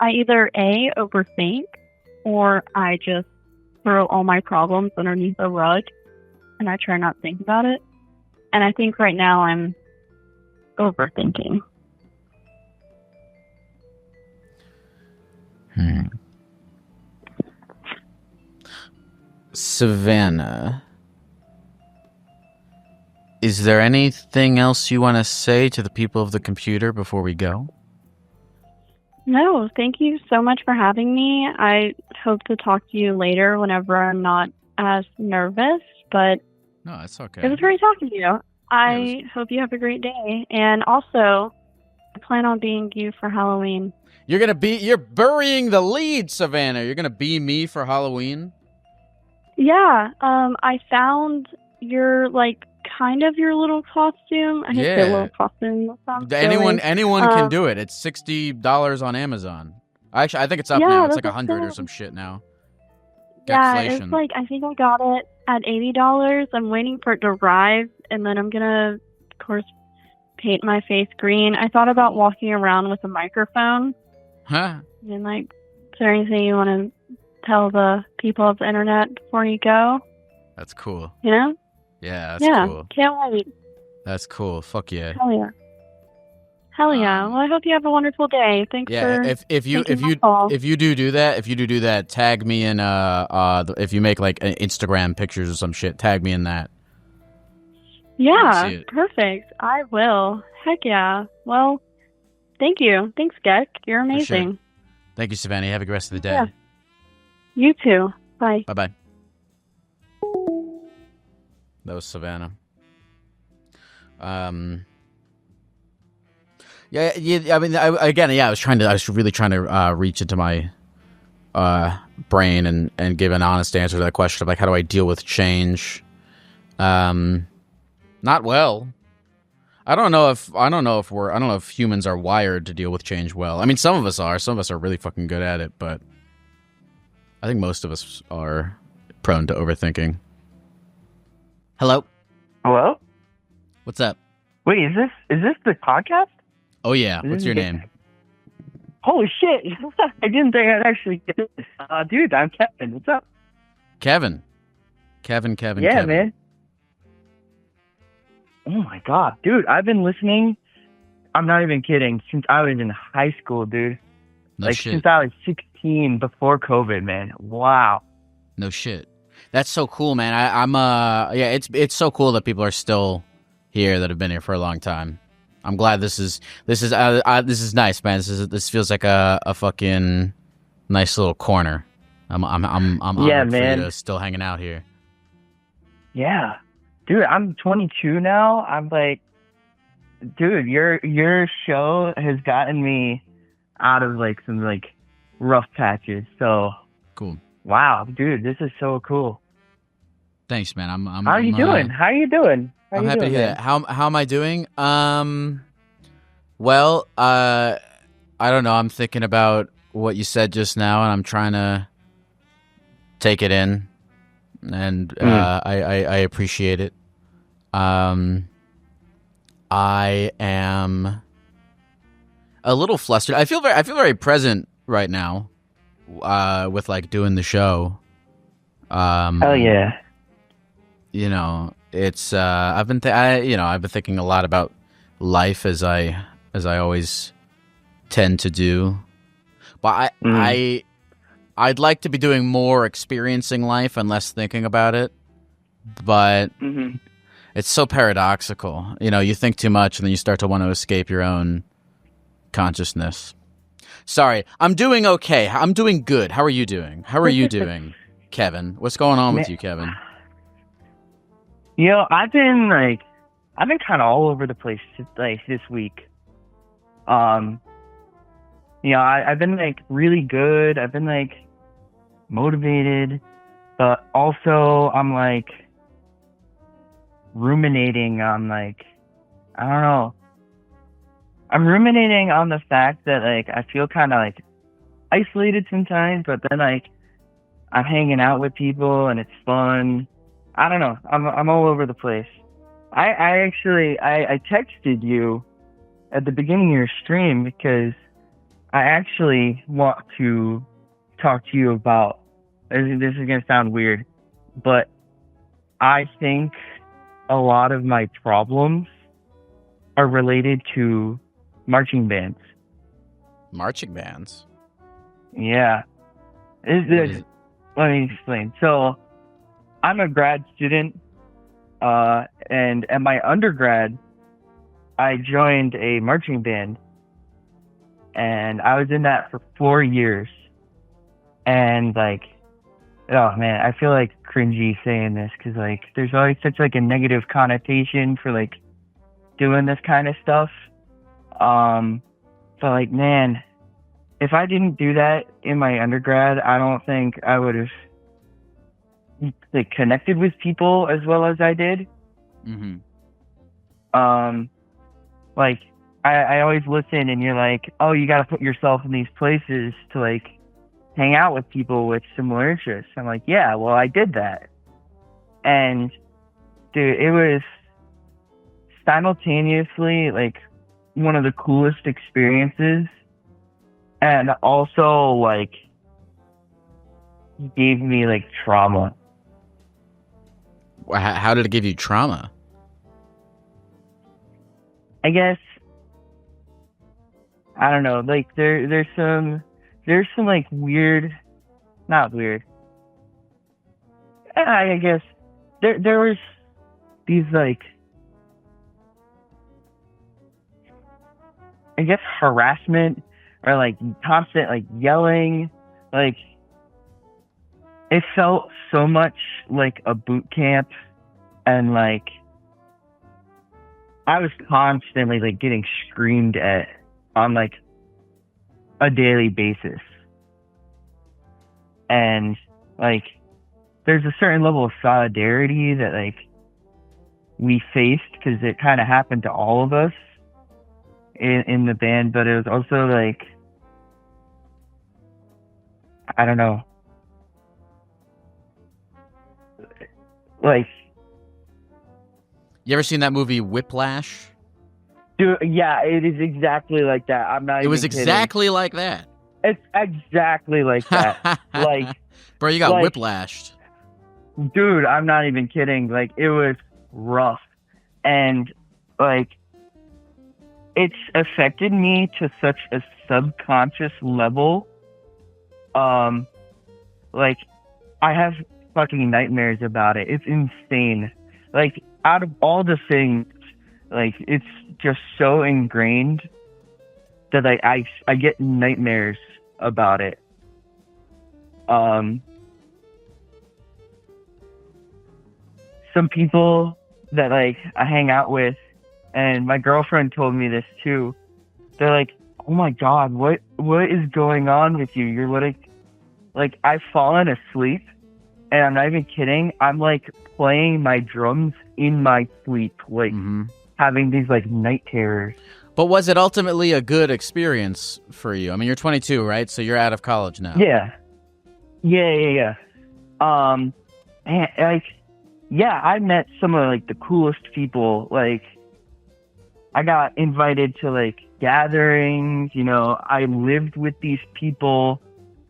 either A, overthink, or I just throw all my problems underneath the rug and I try not to think about it. And I think right now I'm overthinking. Savannah, is there anything else you want to say to the people of the computer before we go? No, thank you so much for having me. I hope to talk to you later whenever I'm not as nervous, but no, that's okay. It was great talking to you. I hope you have a great day. And also, I plan on being you for Halloween. You're burying the lead, Savannah. You're gonna be me for Halloween? Yeah, I found your your little costume. I hate to say little costume. Anyone can do it. It's $60 on Amazon. Actually, I think it's up now. It's like 100 or some shit now. Yeah, it's like I think I got it at $80. I'm waiting for it to arrive, and then I'm gonna, of course, paint my face green. I thought about walking around with a microphone. Huh? And is there anything you want to tell the people of the internet before you go? That's cool. You know? Yeah, that's cool. Can't wait. That's cool. Fuck yeah. Hell yeah. Hell yeah. Well, I hope you have a wonderful day. Thanks for if you do that, tag me in if you make like Instagram pictures or some shit, tag me in that. Yeah, perfect. I will. Heck yeah. Well, thank you. Thanks, Geck. You're amazing. Sure. Thank you, Savannah. Have a good rest of the day. Yeah. You too. Bye. Bye-bye. That was Savannah. Yeah. I mean, I was really trying to reach into my brain and give an honest answer to that question of like, how do I deal with change? Not well. I don't know if humans are wired to deal with change well. I mean, some of us are. Some of us are really fucking good at it, but I think most of us are prone to overthinking. Hello? Hello? What's up? Wait, is this the podcast? Oh yeah. What's your name? Holy shit! I didn't think I'd actually get this. Dude, I'm Kevin. What's up? Kevin. Yeah, Kevin. Man. Oh my god, dude! I've been listening. I'm not even kidding. Since I was in high school, dude. No shit. Since I was 16, before COVID, man. Wow. No shit. That's so cool, man. It's so cool that people are still here that have been here for a long time. I'm glad this is nice, man. This feels like a fucking nice little corner. I'm honored for you to still hanging out here. Yeah, dude. I'm 22 now. I'm like, dude, your show has gotten me out of like some like rough patches. So cool. Wow, dude, this is so cool. Thanks, man. How are you doing? I'm happy to hear that. How am I doing? Well, I don't know. I'm thinking about what you said just now, and I'm trying to take it in, and I appreciate it. I am a little flustered. I feel very present right now, with like doing the show. Hell yeah. you know, it's I've been I've been thinking a lot about life as I always tend to do. But I'd like to be doing more experiencing life and less thinking about it. But it's so paradoxical. You know, you think too much and then you start to want to escape your own consciousness. Sorry, I'm doing okay. I'm doing good. How are you doing? How are you doing, Kevin? What's going on with you, Kevin? You know, I've been kind of all over the place like this week. You know, I've been like really good. I've been like motivated, but also I'm like ruminating on like, I don't know. I'm ruminating on the fact that like I feel kind of like isolated sometimes, but then like I'm hanging out with people and it's fun. I don't know. I'm all over the place. I actually texted you at the beginning of your stream because I actually want to talk to you about, this is going to sound weird, but I think a lot of my problems are related to marching bands. Marching bands? Yeah. Let me explain. So, I'm a grad student, and at my undergrad, I joined a marching band, and I was in that for 4 years. And like, oh man, I feel like cringy saying this because like there's always such like a negative connotation for like doing this kind of stuff. But like, man, if I didn't do that in my undergrad, I don't think I would have like connected with people as well as I did. Like I always listen and you're like, oh, you got to put yourself in these places to like hang out with people with similar interests. I'm like, yeah, well, I did that. And dude, it was simultaneously like one of the coolest experiences, and also like gave me like trauma. How did it give you trauma? I guess, I don't know, like there's some like weird, not weird, I guess there was these like, I guess harassment or like constant like yelling, like it felt so much like a boot camp, and like I was constantly like getting screamed at on like a daily basis. And like there's a certain level of solidarity that like we faced because it kind of happened to all of us in the band, but it was also like, I don't know, like, you ever seen that movie Whiplash? Dude, yeah, it is exactly like that. I'm not. It was even exactly kidding. like that. It's exactly like that. Like, bro, you got like, whiplashed. Dude, I'm not even kidding. Like, it was rough, and like, it's affected me to such a subconscious level. Like, I have fucking nightmares about it. It's insane. Like, out of all the things, like, it's just so ingrained that I get nightmares about it. Some people that like I hang out with, and my girlfriend told me this too. They're like, "Oh my God, what is going on with you? You're like I've fallen asleep, and I'm not even kidding. I'm like playing my drums in my sleep, like having these like night terrors." But was it ultimately a good experience for you? I mean, you're 22, right? So you're out of college now. Yeah. And like, yeah, I met some of like the coolest people. Like, I got invited to like gatherings, you know, I lived with these people.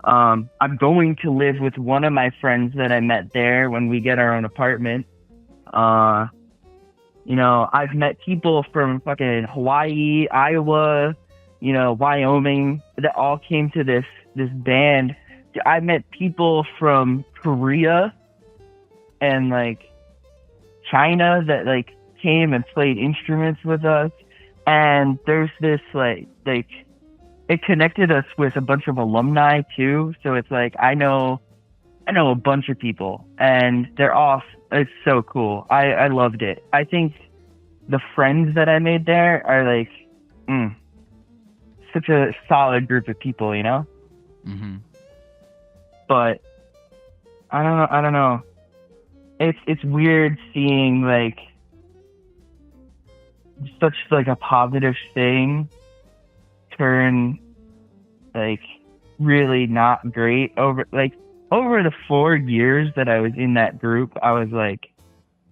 I'm going to live with one of my friends that I met there when we get our own apartment. You know, I've met people from fucking Hawaii, Iowa, you know, Wyoming that all came to this band. I met people from Korea and like China that like came and played instruments with us. And there's this like it connected us with a bunch of alumni too. So it's like I know a bunch of people and they're off. It's so cool. I loved it. I think the friends that I made there are like such a solid group of people, you know? Mm-hmm. But I don't know. It's weird seeing like such like a positive thing turn like really not great over the 4 years that I was in that group. I was like,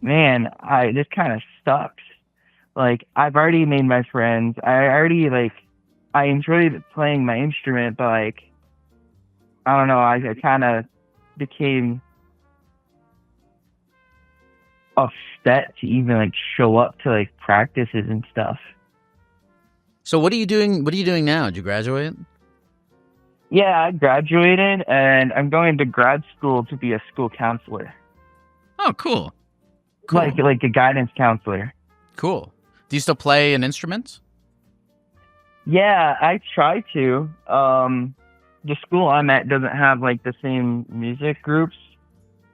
man, this kind of sucks. Like I've already made my friends. I enjoyed playing my instrument, but like I don't know, I kind of became upset to even like show up to like practices and stuff. So what are you doing? What are you doing now? Did you graduate? Yeah, I graduated and I'm going to grad school to be a school counselor. Oh, cool. Cool. Like a guidance counselor. Cool. Do you still play an instrument? Yeah, I try to. The school I'm at doesn't have like the same music groups,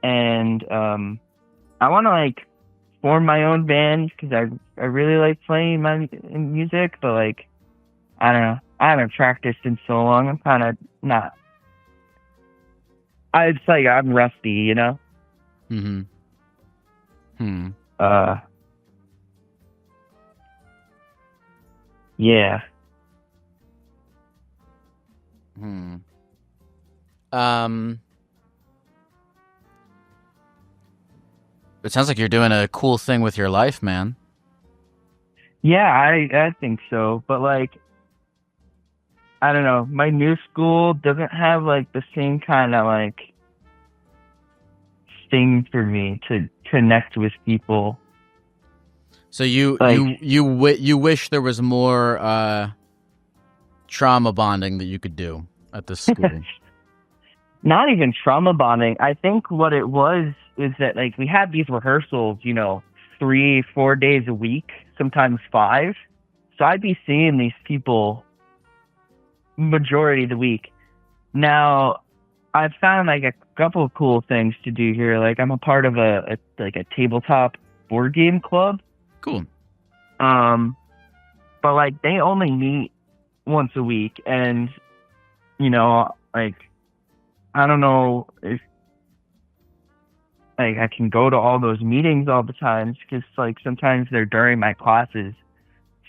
and I want to like form my own band because I really like playing my music, but like I don't know, I haven't practiced in so long. I'm kind of not. It's like I'm rusty, you know. Mm-hmm. Yeah. It sounds like you're doing a cool thing with your life, man. Yeah, I think so. But like, I don't know. My new school doesn't have like the same kind of like thing for me to connect with people. So you wish there was more trauma bonding that you could do at this school. Not even trauma bonding. I think what it was is that like we had these rehearsals, you know, 3-4 days a week, sometimes 5. So I'd be seeing these people majority of the week. Now I've found like a couple of cool things to do here. Like I'm a part of a tabletop board game club. Cool. But like they only meet once a week, and you know, like I don't know if like I can go to all those meetings all the time because like sometimes they're during my classes.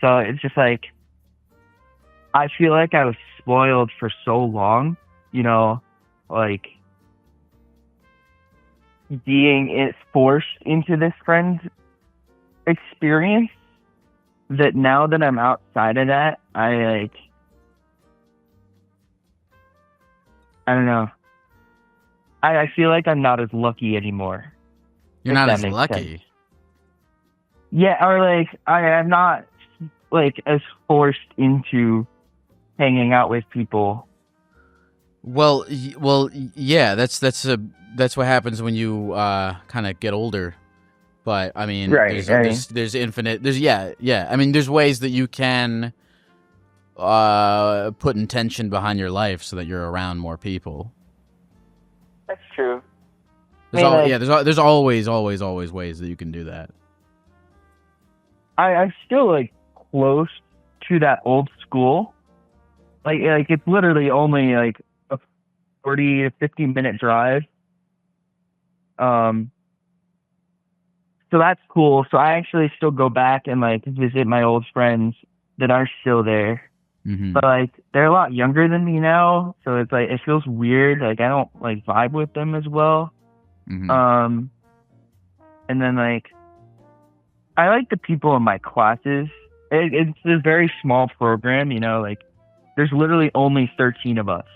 So it's just like I feel like I was spoiled for so long, you know, like being forced into this friend's experience, that now that I'm outside of that, I don't know. I feel like I'm not as lucky anymore. You're not as lucky. Sense. Yeah, or like I'm not like as forced into hanging out with people. Well, yeah. That's what happens when you kind of get older. But I mean, right, there's infinite. Yeah. I mean, there's ways that you can put intention behind your life so that you're around more people. That's true. There's always ways that you can do that. I'm still like close to that old school. Like it's literally only like a 40 to 50 minute drive. So that's cool. So I actually still go back and like visit my old friends that are still there. Mm-hmm. But like they're a lot younger than me now, so it's like it feels weird. Like I don't like vibe with them as well. Mm-hmm. And then like I like the people in my classes. It's a very small program, you know. Like there's literally only 13 of us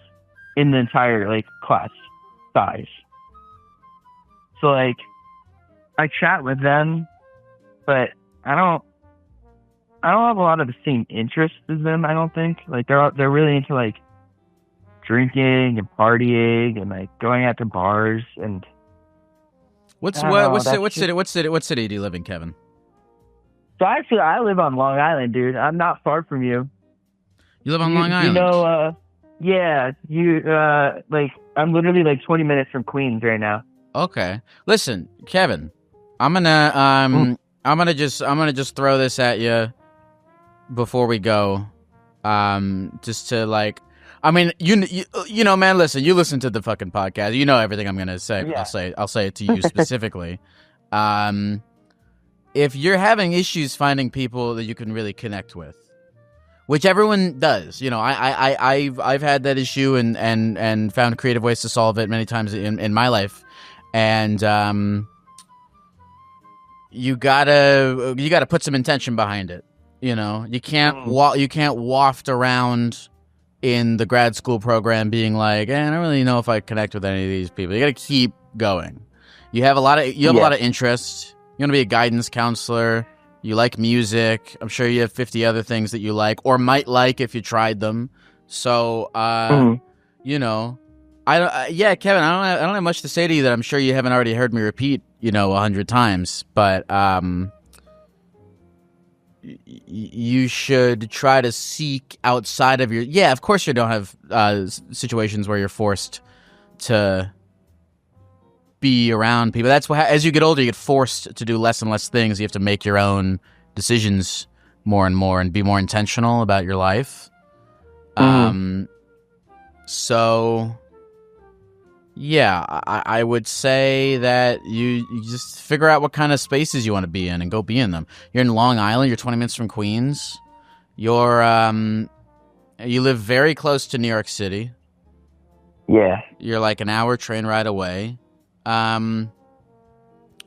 in the entire like class size. So like I chat with them, but I don't have a lot of the same interests as them. I don't think like they're really into like drinking and partying and like going out to bars and. What city do you live in, Kevin? So actually, I live on Long Island, dude. I'm not far from you. You live on Long Island? You know, yeah. Like I'm literally like 20 minutes from Queens right now. Okay. Listen, Kevin, I'm gonna just throw this at you before we go. Just to like, I mean, you know, man. Listen, you listen to the fucking podcast. You know everything I'm gonna say. Yeah. I'll say it to you specifically. If you're having issues finding people that you can really connect with, which everyone does, you know, I've had that issue and found creative ways to solve it many times in my life, and you gotta put some intention behind it. You know, you can't waft around in the grad school program being like, I don't really know if I connect with any of these people. You got to keep going. You have a lot of interests. You want to be a guidance counselor. You like music. I'm sure you have 50 other things that you like or might like if you tried them. So, you know, Kevin, I don't have much to say to you that I'm sure you haven't already heard me repeat, you know, 100 times, but, you should try to seek outside of your. Yeah, of course you don't have situations where you're forced to be around people. That's what, as you get older, you get forced to do less and less things. You have to make your own decisions more and more and be more intentional about your life. So, yeah, I would say that you just figure out what kind of spaces you want to be in and go be in them. You're in Long Island. You're 20 minutes from Queens. You live very close to New York City. Yeah. You're like an hour train ride away. I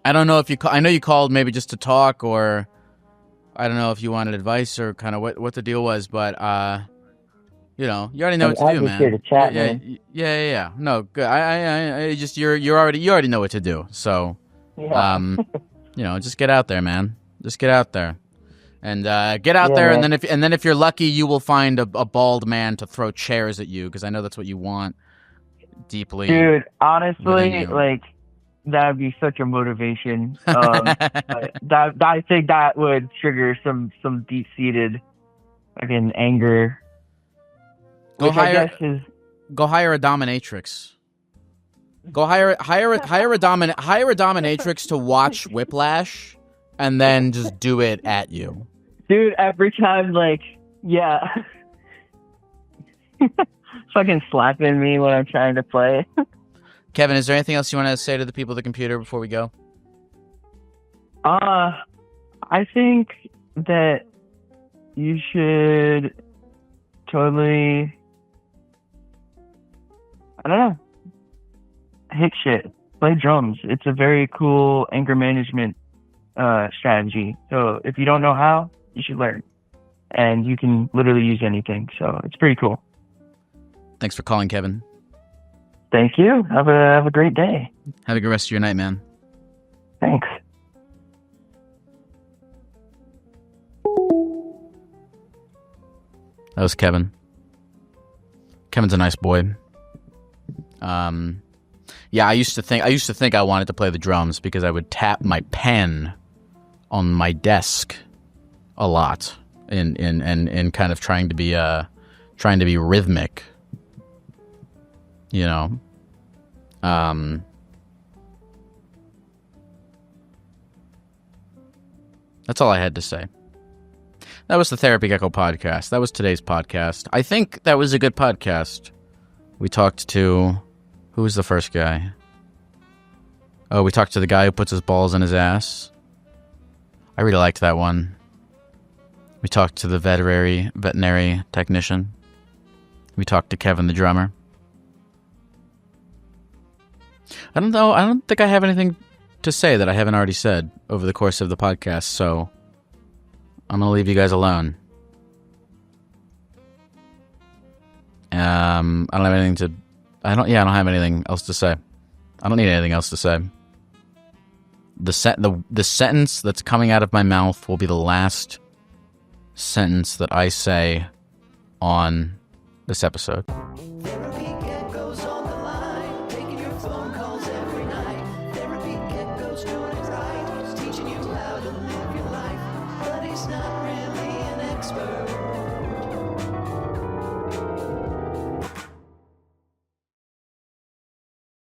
don't know if I know you called maybe just to talk, or I don't know if you wanted advice or kind of what the deal was, but you know, you already know what to do, man. Here to chat, man. Yeah. No, good. I just you already know what to do. So, Yeah. you know, just get out there, man. Just get out there, and get out there, man. and then if you're lucky, you will find a bald man to throw chairs at you, because I know that's what you want deeply. Dude, honestly, like that would be such a motivation. That I think that would trigger some deep seated, fucking anger. Go hire a dominatrix. Go hire a dominatrix to watch Whiplash, and then just do it at you. Dude, every time, like, yeah, fucking slapping me when I'm trying to play. Kevin, is there anything else you want to say to the people at the computer before we go? I think that you should totally, I don't know, hit shit, play drums. It's a very cool anger management strategy. So if you don't know how, you should learn. And you can literally use anything. So it's pretty cool. Thanks for calling, Kevin. Thank you. Have a great day. Have a good rest of your night, man. Thanks. That was Kevin. Kevin's a nice boy. Yeah, I used to think I wanted to play the drums because I would tap my pen on my desk a lot in kind of trying to be rhythmic. You know. That's all I had to say. That was the Therapy Gecko podcast. That was today's podcast. I think that was a good podcast. We talked to... Who was the first guy? Oh, we talked to the guy who puts his balls in his ass. I really liked that one. We talked to the veterinary technician. We talked to Kevin the drummer. I don't know. I don't think I have anything to say that I haven't already said over the course of the podcast, so I'm going to leave you guys alone. I don't have anything to... I don't have anything else to say. I don't need anything else to say. the sentence that's coming out of my mouth will be the last sentence that I say on this episode. Therapy Geckos on the line, taking your phone calls every night. Therapy Geckos doing it right, he's teaching you how to live your life, but he's not